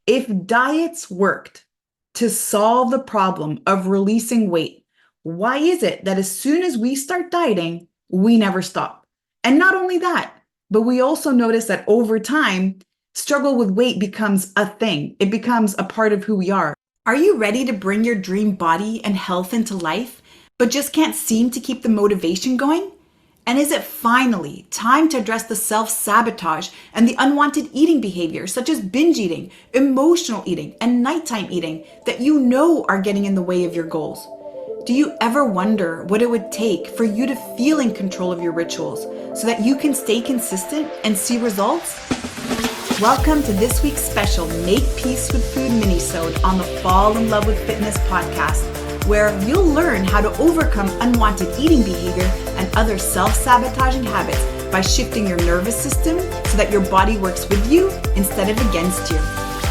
If diets worked to solve the problem of releasing weight, why is it that as soon as we start dieting, we never stop? And not only that, but we also notice that over time, struggle with weight becomes a thing. It becomes a part of who we are. Are you ready to bring your dream body and health into life, but just can't seem to keep the motivation going? And is it finally time to address the self-sabotage and the unwanted eating behaviors such as binge eating, emotional eating, and nighttime eating that you know are getting in the way of your goals? Do you ever wonder what it would take for you to feel in control of your rituals so that you can stay consistent and see results? Welcome to this week's special Make Peace with Food Minisode on the Fall in Love with Fitness podcast, where you'll learn how to overcome unwanted eating behavior and other self-sabotaging habits by shifting your nervous system so that your body works with you instead of against you.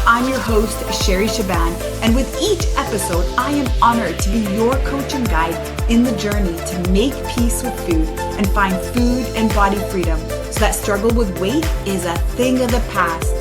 I'm your host, Sherry Shaban, and with each episode, I am honored to be your coach and guide in the journey to make peace with food and find food and body freedom so that struggle with weight is a thing of the past.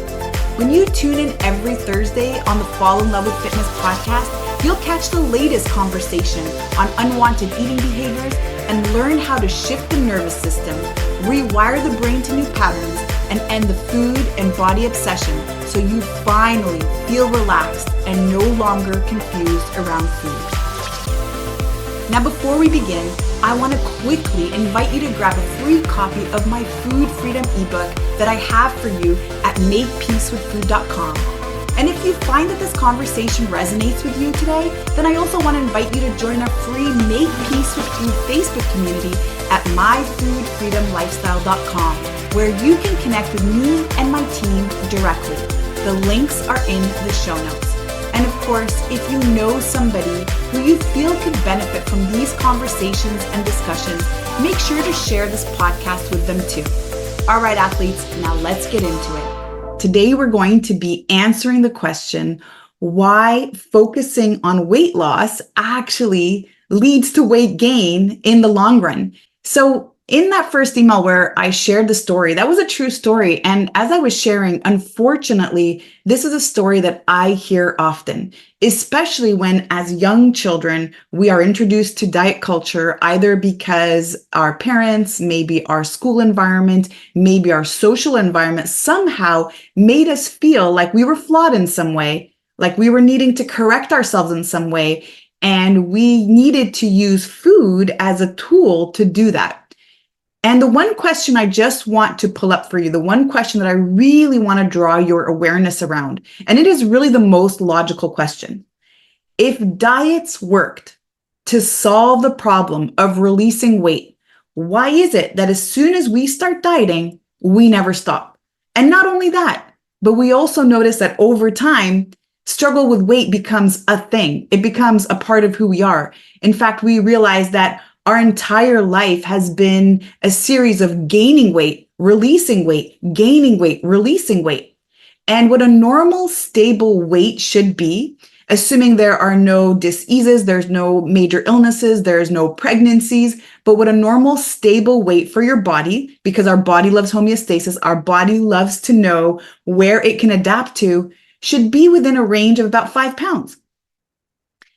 When you tune in every Thursday on the Fall in Love with Fitness podcast, you'll catch the latest conversation on unwanted eating behaviors and learn how to shift the nervous system, rewire the brain to new patterns, and end the food and body obsession so you finally feel relaxed and no longer confused around food. Now, before we begin, I want to quickly invite you to grab a free copy of my Food Freedom ebook that I have for you at makepeacewithfood.com. And if you find that this conversation resonates with you today, then I also want to invite you to join our free Make Peace with Food Facebook community at myfoodfreedomlifestyle.com, where you can connect with me and my team directly. The links are in the show notes. And of course, if you know somebody who you feel could benefit from these conversations and discussions, make sure to share this podcast with them too. All right, athletes, now let's get into it. Today, we're going to be answering the question, why focusing on weight loss actually leads to weight gain in the long run. So in that first email where I shared the story, that was a true story. And as I was sharing, unfortunately, this is a story that I hear often, especially when as young children, we are introduced to diet culture, either because our parents, maybe our school environment, maybe our social environment somehow made us feel like we were flawed in some way, like we were needing to correct ourselves in some way. And we needed to use food as a tool to do that. And the one question I just want to pull up for you, the one question that I really want to draw your awareness around, and it is really the most logical question. If diets worked to solve the problem of releasing weight, why is it that as soon as we start dieting, we never stop? And not only that, but we also notice that over time, struggle with weight becomes a thing. It becomes a part of who we are. In fact, we realize that our entire life has been a series of gaining weight, releasing weight, gaining weight, releasing weight. And what a normal, stable weight should be, assuming there are no diseases, there's no major illnesses, there's no pregnancies, but what a normal, stable weight for your body, because our body loves homeostasis, our body loves to know where it can adapt to, should be within a range of about 5 pounds.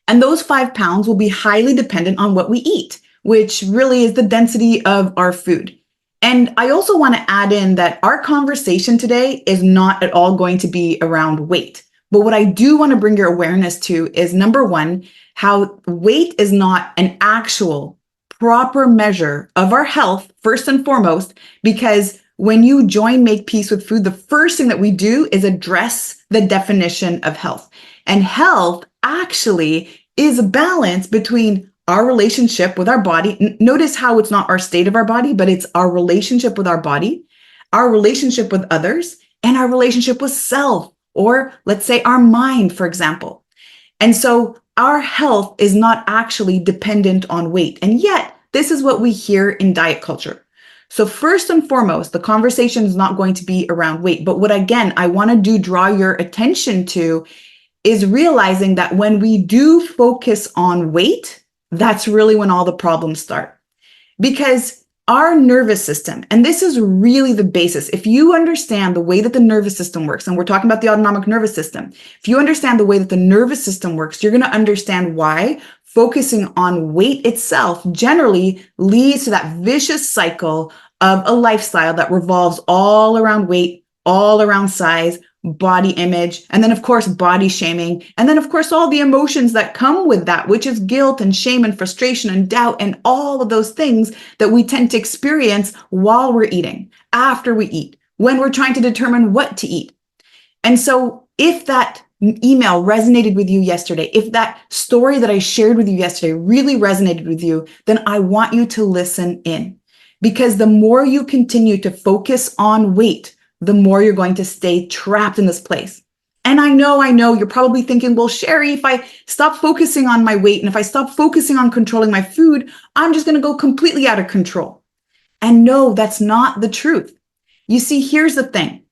And those 5 pounds will be highly dependent on what we eat, which really is the density of our food. And I also want to add in that our conversation today is not at all going to be around weight. But what I do want to bring your awareness to is, number one, how weight is not an actual proper measure of our health, first and foremost, because when you join Make Peace with Food, the first thing that we do is address the definition of health. And health actually is a balance between our relationship with our body. Notice how it's not our state of our body, but it's our relationship with our body, our relationship with others, and our relationship with self, or let's say our mind, for example. And so our health is not actually dependent on weight. And yet, this is what we hear in diet culture. So first and foremost, the conversation is not going to be around weight. But what, again, I want to draw your attention to is realizing that when we do focus on weight, that's really when all the problems start. Because Our nervous system, and this is really the basis. If you understand the way that the nervous system works, and we're talking about the autonomic nervous system, if you understand the way that the nervous system works, you're going to understand why focusing on weight itself generally leads to that vicious cycle of a lifestyle that revolves all around weight, all around size, body image, and then of course body shaming, and then of course all the emotions that come with that, which is guilt and shame and frustration and doubt and all of those things that we tend to experience while we're eating, after we eat, when we're trying to determine what to eat. And so if that email resonated with you yesterday, if that story that I shared with you yesterday really resonated with you, then I want you to listen in, because the more you continue to focus on weight, the more you're going to stay trapped in this place. And I know you're probably thinking, well, Sherry, if I stop focusing on my weight and if I stop focusing on controlling my food, I'm just going to go completely out of control. And no, that's not the truth. You see, here's the thing.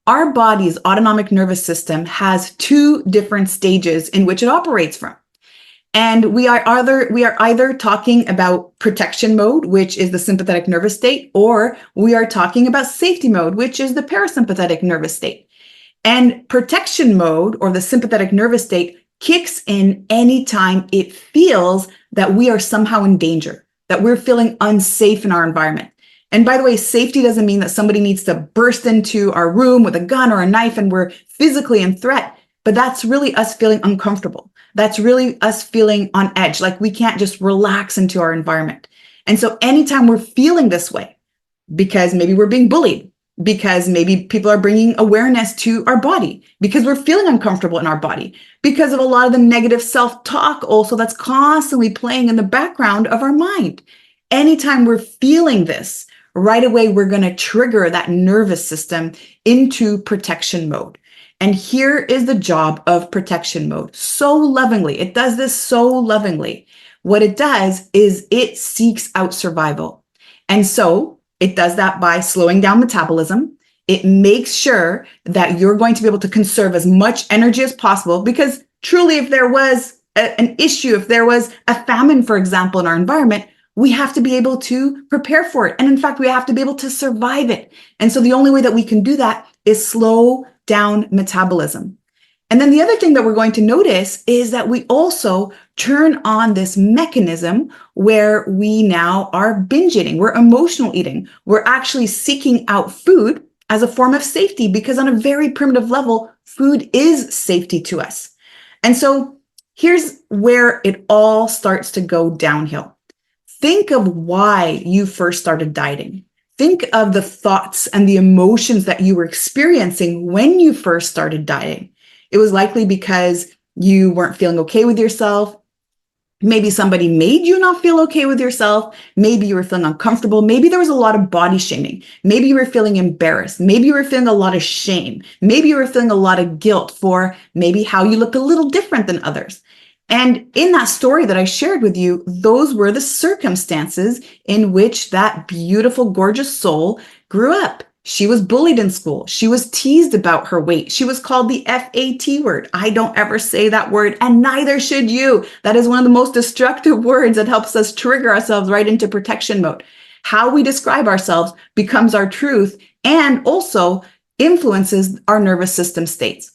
Our body's autonomic nervous system has two different stages in which it operates from. And we are either talking about protection mode, which is the sympathetic nervous state, or we are talking about safety mode, which is the parasympathetic nervous state. And protection mode, or the sympathetic nervous state, kicks in anytime it feels that we are somehow in danger, that we're feeling unsafe in our environment. And by the way, safety doesn't mean that somebody needs to burst into our room with a gun or a knife and we're physically in threat, but that's really us feeling uncomfortable. That's really us feeling on edge, like we can't just relax into our environment. And so anytime we're feeling this way, because maybe we're being bullied, because maybe people are bringing awareness to our body, because we're feeling uncomfortable in our body, because of a lot of the negative self-talk also that's constantly playing in the background of our mind. Anytime we're feeling this, right away, we're going to trigger that nervous system into protection mode. And here is the job of protection mode. So lovingly, it does this so lovingly. What it does is it seeks out survival. And so it does that by slowing down metabolism. It makes sure that you're going to be able to conserve as much energy as possible, because truly, if there was an issue, if there was a famine, for example, in our environment, we have to be able to prepare for it. And in fact, we have to be able to survive it. And so the only way that we can do that is slow down metabolism. And then the other thing that we're going to notice is that we also turn on this mechanism where we now are binge eating. We're emotional eating. We're actually seeking out food as a form of safety, because on a very primitive level, food is safety to us. And so here's where it all starts to go downhill. Think of why you first started dieting. Think of the thoughts and the emotions that you were experiencing when you first started dieting. It was likely because you weren't feeling okay with yourself. Maybe somebody made you not feel okay with yourself. Maybe you were feeling uncomfortable. Maybe there was a lot of body shaming. Maybe you were feeling embarrassed. Maybe you were feeling a lot of shame. Maybe you were feeling a lot of guilt for maybe how you looked a little different than others. And in that story that I shared with you, those were the circumstances in which that beautiful, gorgeous soul grew up. She was bullied in school. She was teased about her weight. She was called the FAT word. I don't ever say that word, and neither should you. That is one of the most destructive words that helps us trigger ourselves right into protection mode. How we describe ourselves becomes our truth and also influences our nervous system states.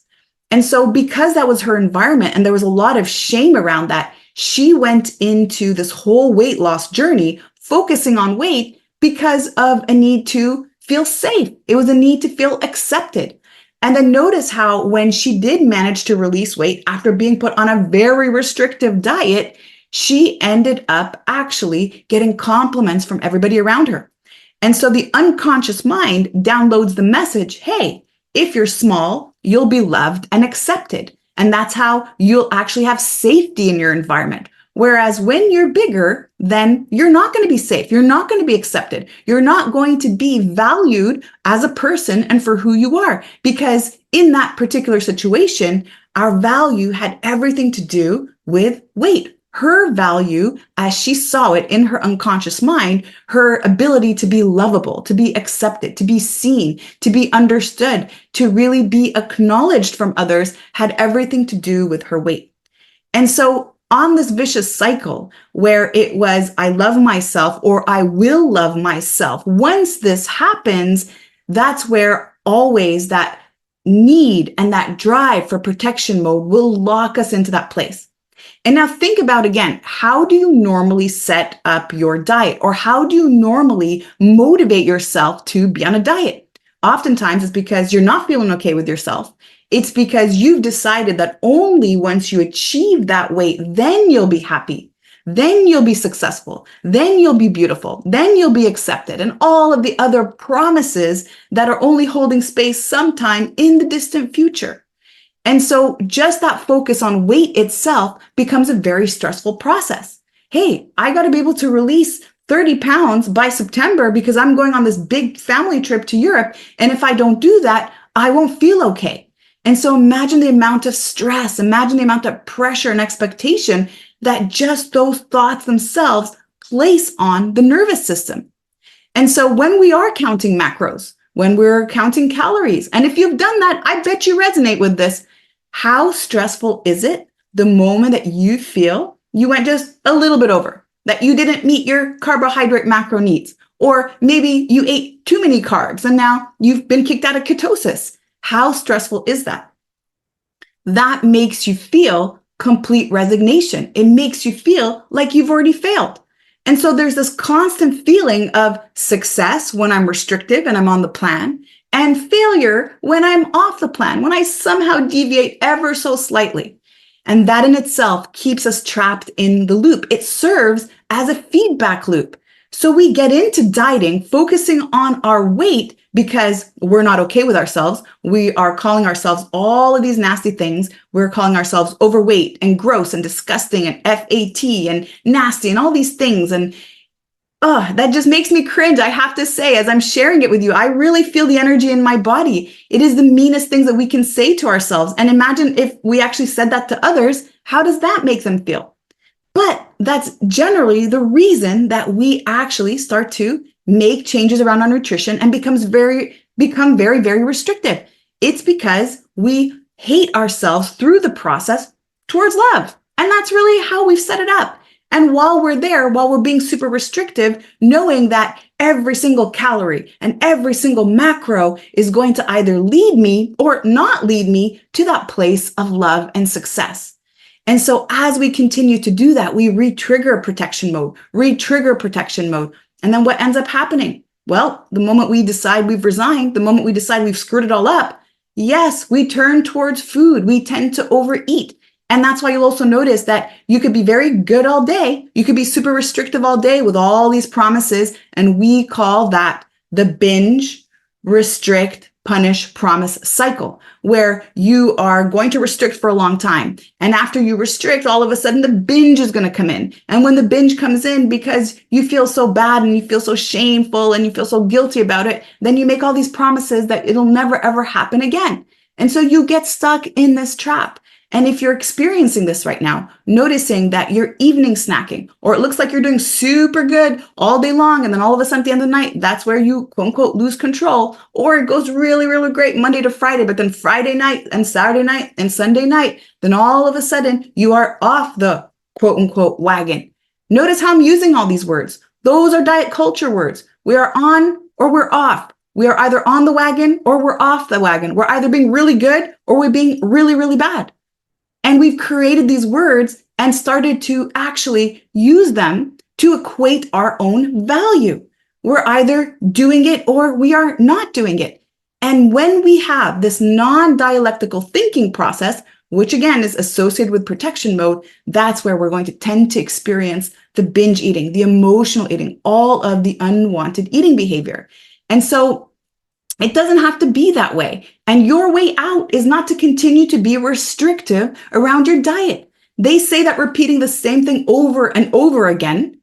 And so because that was her environment and there was a lot of shame around that, she went into this whole weight loss journey focusing on weight because of a need to feel safe. It was a need to feel accepted. And then notice how when she did manage to release weight after being put on a very restrictive diet, she ended up actually getting compliments from everybody around her. And so the unconscious mind downloads the message, hey, if you're small, you'll be loved and accepted. And that's how you'll actually have safety in your environment. Whereas when you're bigger, then you're not going to be safe. You're not going to be accepted. You're not going to be valued as a person and for who you are. Because in that particular situation, our value had everything to do with weight. Her value, as she saw it in her unconscious mind, her ability to be lovable, to be accepted, to be seen, to be understood, to really be acknowledged from others, had everything to do with her weight. And so on this vicious cycle where it was, I love myself or I will love myself. Once this happens, that's where always that need and that drive for protection mode will lock us into that place. And now think about again, how do you normally set up your diet, or how do you normally motivate yourself to be on a diet? Oftentimes it's because you're not feeling okay with yourself. It's because you've decided that only once you achieve that weight, then you'll be happy. Then you'll be successful. Then you'll be beautiful. Then you'll be accepted. And all of the other promises that are only holding space sometime in the distant future. And so just that focus on weight itself becomes a very stressful process. Hey, I got to be able to release 30 pounds by September because I'm going on this big family trip to Europe. And if I don't do that, I won't feel okay. And so imagine the amount of stress, imagine the amount of pressure and expectation that just those thoughts themselves place on the nervous system. And so when we are counting macros, when we're counting calories, and if you've done that, I bet you resonate with this. How stressful is it the moment that you feel you went just a little bit over, that you didn't meet your carbohydrate macro needs, or maybe you ate too many carbs and now you've been kicked out of ketosis? How stressful is that? That makes you feel complete resignation. It makes you feel like you've already failed. And so there's this constant feeling of success when I'm restrictive and I'm on the plan, and failure when I'm off the plan, when I somehow deviate ever so slightly. And that in itself keeps us trapped in the loop. It serves as a feedback loop. So we get into dieting, focusing on our weight because we're not okay with ourselves. We are calling ourselves all of these nasty things. We're calling ourselves overweight and gross and disgusting and FAT and nasty and all these things. And that just makes me cringe. I have to say, as I'm sharing it with you, I really feel the energy in my body. It is the meanest things that we can say to ourselves. And imagine if we actually said that to others, how does that make them feel? But that's generally the reason that we actually start to make changes around our nutrition and become very, very restrictive. It's because we hate ourselves through the process towards love. And that's really how we've set it up. And while we're there, while we're being super restrictive, knowing that every single calorie and every single macro is going to either lead me or not lead me to that place of love and success. And so as we continue to do that, we re-trigger protection mode. And then what ends up happening? Well, the moment we decide we've resigned, the moment we decide we've screwed it all up, yes, we turn towards food. We tend to overeat. And that's why you'll also notice that you could be very good all day. You could be super restrictive all day with all these promises. And we call that the binge, restrict, punish, promise cycle, where you are going to restrict for a long time. And after you restrict, all of a sudden the binge is going to come in. And when the binge comes in, because you feel so bad and you feel so shameful and you feel so guilty about it, then you make all these promises that it'll never, ever happen again. And so you get stuck in this trap. And if you're experiencing this right now, noticing that you're evening snacking, or it looks like you're doing super good all day long, and then all of a sudden at the end of the night, that's where you quote unquote lose control, or it goes really, really great Monday to Friday, but then Friday night and Saturday night and Sunday night, then all of a sudden you are off the quote unquote wagon. Notice how I'm using all these words. Those are diet culture words. We are on or we're off. We are either on the wagon or we're off the wagon. We're either being really good or we're being really, really bad. And we've created these words and started to actually use them to equate our own value. We're either doing it or we are not doing it. And when we have this non-dialectical thinking process, which again is associated with protection mode, that's where we're going to tend to experience the binge eating, the emotional eating, all of the unwanted eating behavior. And so it doesn't have to be that way. And your way out is not to continue to be restrictive around your diet. They say that repeating the same thing over and over again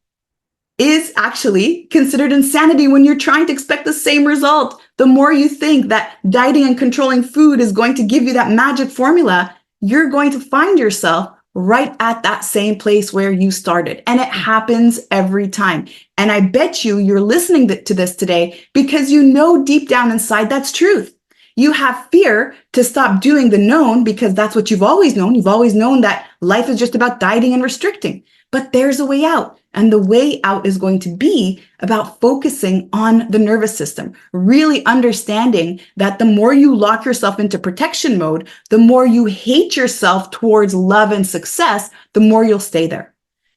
is actually considered insanity when you're trying to expect the same result. The more you think that dieting and controlling food is going to give you that magic formula, you're going to find yourself right at that same place where you started. And it happens every time. And I bet you're listening to this today because you know deep down inside that's truth. You have fear to stop doing the known because that's what you've always known. You've always known that life is just about dieting and restricting. But there's a way out. And the way out is going to be about focusing on the nervous system, really understanding that the more you lock yourself into protection mode, the more you hate yourself towards love and success, the more you'll stay there.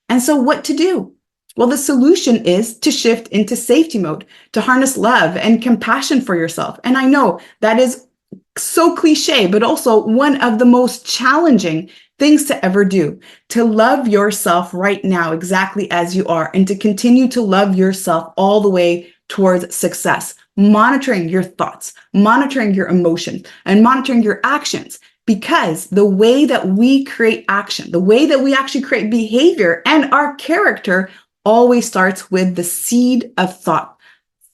And so what to do? Well, the solution is to shift into safety mode, to harness love and compassion for yourself. And I know that is so cliche, but also one of the most challenging things to ever do, to love yourself right now exactly as you are, and to continue to love yourself all the way towards success, monitoring your thoughts, monitoring your emotions, and monitoring your actions. Because the way that we create action, the way that we actually create behavior and our character always starts with the seed of thought.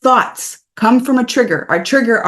Thoughts come from a trigger. Our trigger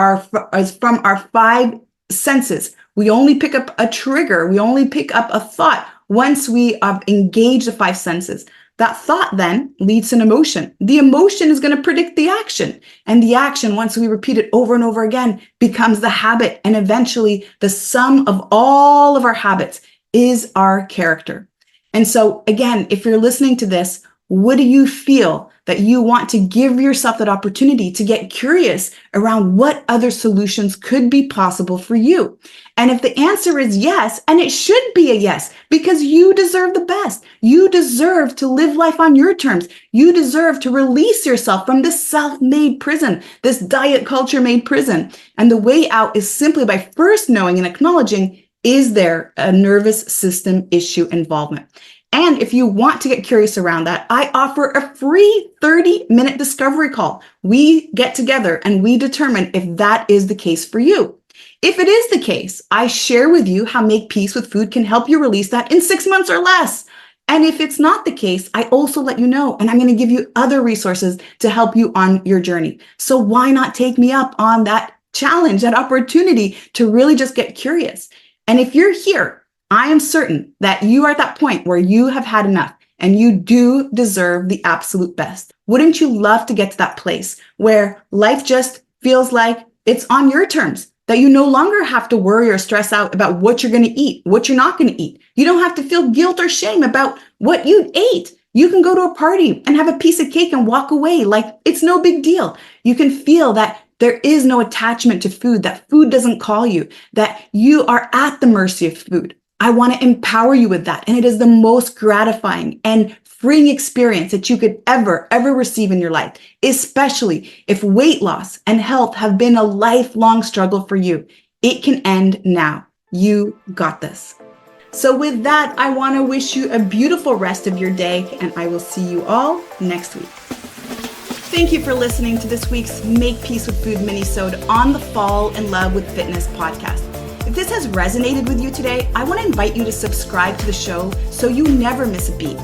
is from our 5 senses. We only pick up a trigger. We only pick up a thought once we have engaged the 5 senses. That thought then leads to an emotion. The emotion is going to predict the action. And the action, once we repeat it over and over again, becomes the habit. And eventually, the sum of all of our habits is our character. And so, again, if you're listening to this, what do you feel that you want to give yourself that opportunity to get curious around what other solutions could be possible for you? And if the answer is yes, and it should be a yes, because you deserve the best. You deserve to live life on your terms. You deserve to release yourself from this self-made prison, this diet culture-made prison. And the way out is simply by first knowing and acknowledging, is there a nervous system issue involvement? And if you want to get curious around that, I offer a free 30-minute discovery call. We get together and we determine if that is the case for you. If it is the case, I share with you how Make Peace with Food can help you release that in 6 months or less. And if it's not the case, I also let you know, and I'm going to give you other resources to help you on your journey. So why not take me up on that challenge, that opportunity to really just get curious? And if you're here, I am certain that you are at that point where you have had enough and you do deserve the absolute best. Wouldn't you love to get to that place where life just feels like it's on your terms, that you no longer have to worry or stress out about what you're going to eat, what you're not going to eat. You don't have to feel guilt or shame about what you ate. You can go to a party and have a piece of cake and walk away like it's no big deal. You can feel that there is no attachment to food, that food doesn't call you, that you are at the mercy of food. I want to empower you with that. And it is the most gratifying and freeing experience that you could ever receive in your life, especially if weight loss and health have been a lifelong struggle for you. It can end now. You got this. So with that, I want to wish you a beautiful rest of your day, and I will see you all next week. Thank you for listening to this week's Make Peace with Food Minisode on the Fall in Love with Fitness podcast. If this has resonated with you today, I want to invite you to subscribe to the show so you never miss a beat.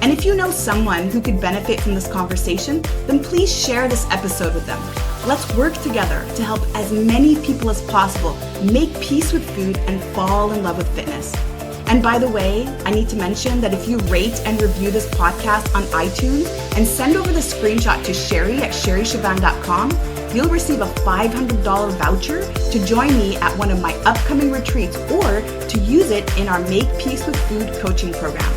And if you know someone who could benefit from this conversation, then please share this episode with them. Let's work together to help as many people as possible make peace with food and fall in love with fitness. And by the way, I need to mention that if you rate and review this podcast on iTunes and send over the screenshot to Sherry at sherryshaban.com, you'll receive a $500 voucher to join me at one of my upcoming retreats or to use it in our Make Peace with Food coaching program.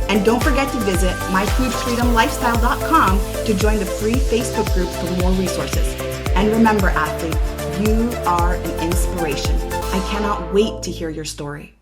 And don't forget to visit myfoodfreedomlifestyle.com to join the free Facebook group for more resources. And remember, athlete, you are an inspiration. I cannot wait to hear your story.